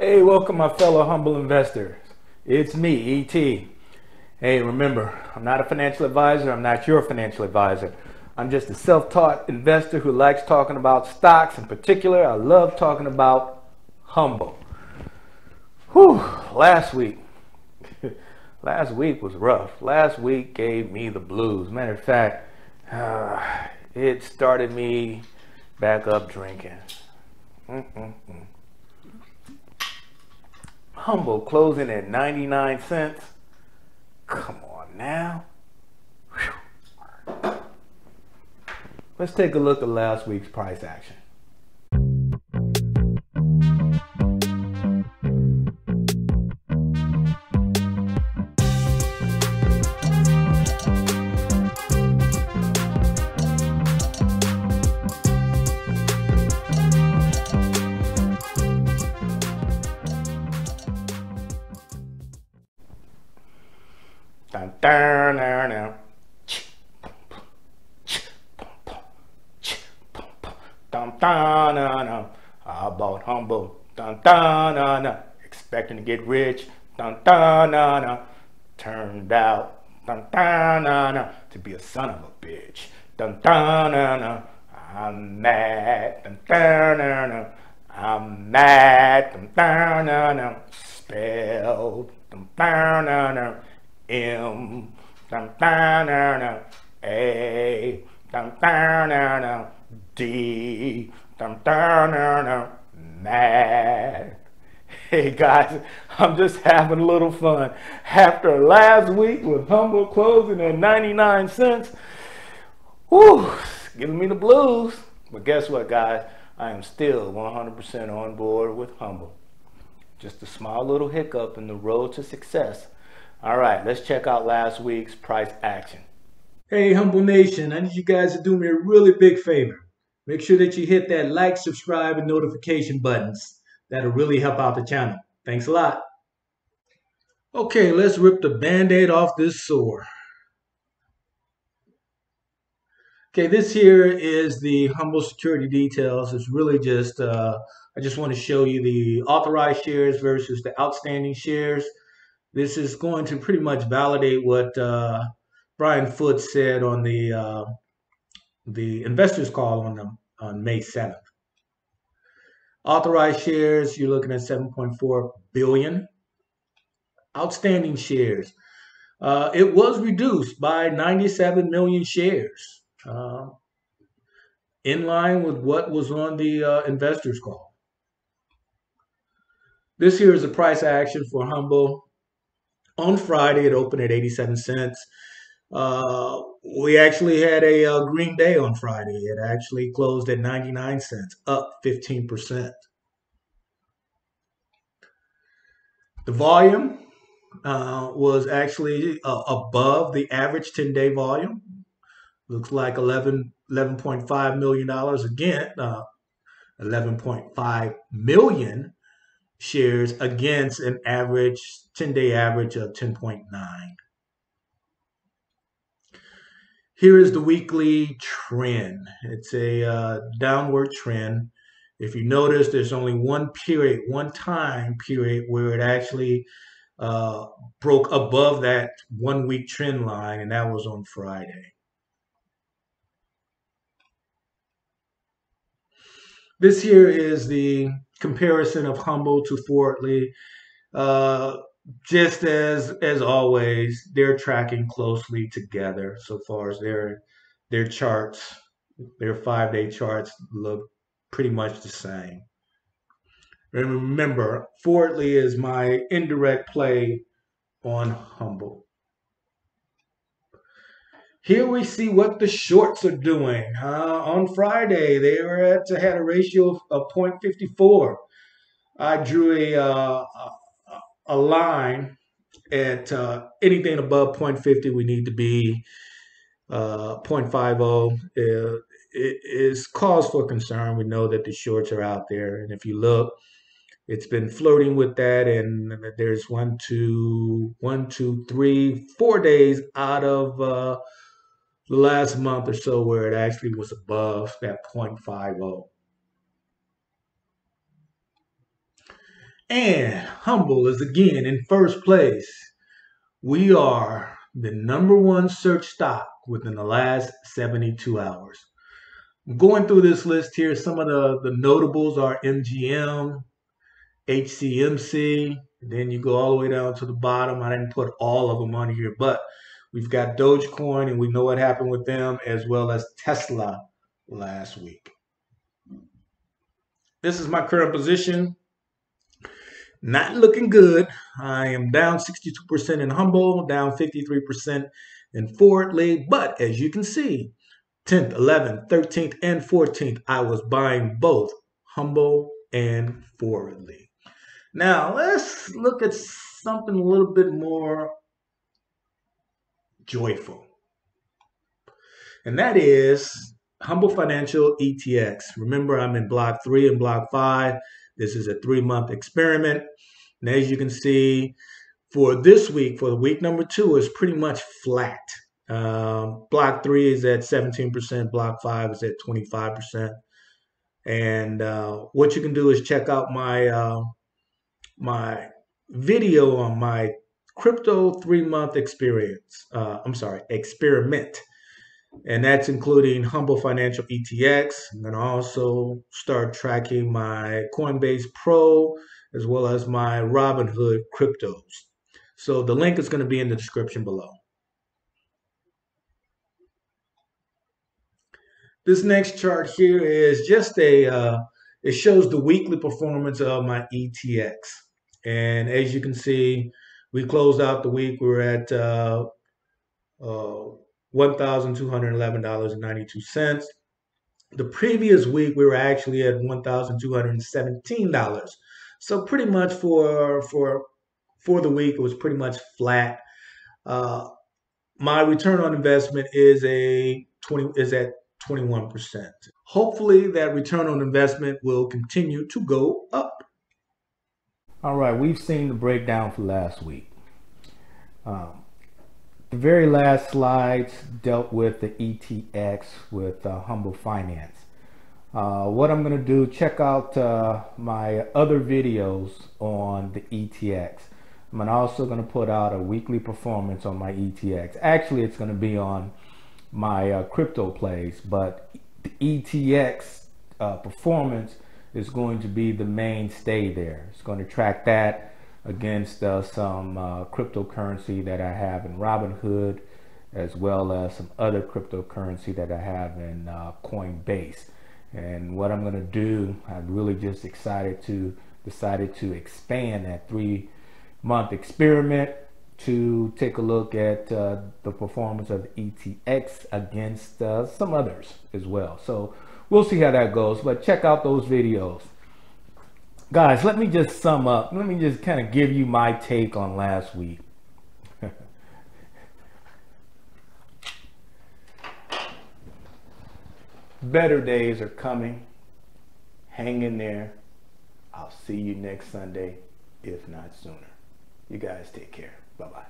Hey, welcome my fellow humble investors. It's me, E.T. Hey, remember, I'm not a financial advisor. I'm not your financial advisor. I'm just a self-taught investor who likes talking about stocks. In particular, I love talking about Humbl. Whew, last week. Last week was rough. Last week gave me the blues. Matter of fact, it started me back up drinking. Humbl closing at 99 cents. Come on now. Whew. Let's take a look at last week's price action. I bought Humbl, expecting to get rich, turned out to be a son of a bitch. I'm mad, I'm mad, spelled M A D mad. Hey guys, I'm just having a little fun. After last week with Humbl closing at 99 cents, whew, giving me the blues. But guess what, guys? I am still 100% on board with Humbl. Just a small little hiccup in the road to success. All right, let's check out last week's price action. Hey, Humble Nation, I need you guys to do me a really big favor. Make sure that you hit that like, subscribe, and notification buttons. That'll really help out the channel. Thanks a lot. Okay, let's rip the Band-Aid off this sore. Okay, this here is the Humbl security details. It's really just, I just want to show you the authorized shares versus the outstanding shares. This is going to pretty much validate what Brian Foote said on the investors call on May 7th. Authorized shares, you're looking at 7.4 billion. Outstanding shares, it was reduced by 97 million shares, in line with what was on the investors call. This here is a price action for Humbl. On Friday, it opened at 87 cents. We actually had a green day on Friday. It actually closed at 99 cents, up 15%. The volume was actually above the average 10-day volume. Looks like $11.5 million again, 11.5 million shares against an average 10-day average of 10.9. Here is the weekly trend. It's a downward trend. If you notice, there's only one time period where it actually broke above that 1 week trend line, and that was on Friday. This here is the comparison of Humbl to Fortly. Just as always, they're tracking closely together so far as their charts, their 5-day charts look pretty much the same. And remember, Fortly is my indirect play on Humbl. Here we see what the shorts are doing. On Friday, they had a ratio of 0.54. I drew a line at anything above 0.50. We need to be 0.50. It is cause for concern. We know that the shorts are out there, and if you look, it's been flirting with that, and there's 4 days out of the last month or so where it actually was above that 0.50. And Humbl is again in first place. We are the #1 search stock within the last 72 hours. Going through this list here, some of the notables are MGM, HCMC. Then you go all the way down to the bottom. I didn't put all of them on here, but we've got Dogecoin, and we know what happened with them, as well as Tesla last week. This is my current position. Not looking good. I am down 62% in Humbl, down 53% in Forwardly. But as you can see, 10th, 11th, 13th, and 14th, I was buying both Humbl and Forwardly. Now, let's look at something a little bit more joyful. And that is Humbl Financial ETX. Remember, I'm in block 3 and block 5. This is a 3-month experiment. And as you can see, for this week, for the week #2, is pretty much flat. Block 3 is at 17%. Block 5 is at 25%. And what you can do is check out my video on my crypto 3-month experiment. And that's including Humbl Financial ETX. I'm going to also start tracking my Coinbase Pro as well as my Robinhood cryptos. So the link is going to be in the description below. This next chart here is just it shows the weekly performance of my ETX. And as you can see, we closed out the week. We were at $1,211.92. The previous week, we were actually at $1,217. So pretty much for the week, it was pretty much flat. My return on investment is at 21%. Hopefully that return on investment will continue to go up. All right, we've seen the breakdown for last week. The very last slides dealt with the ETX with Humbl Finance. What I'm going to do, check out my other videos on the ETX. I'm also going to put out a weekly performance on my ETX. Actually, it's going to be on my crypto plays, but the ETX performance is going to be the mainstay there. It's going to track that against some cryptocurrency that I have in Robinhood, as well as some other cryptocurrency that I have in Coinbase. And what I'm going to do, I'm really just decided to expand that 3-month experiment to take a look at the performance of the ETX against some others as well. So we'll see how that goes, but check out those videos. Guys, let me just sum up. Let me just kind of give you my take on last week. Better days are coming. Hang in there. I'll see you next Sunday, if not sooner. You guys take care. Bye-bye.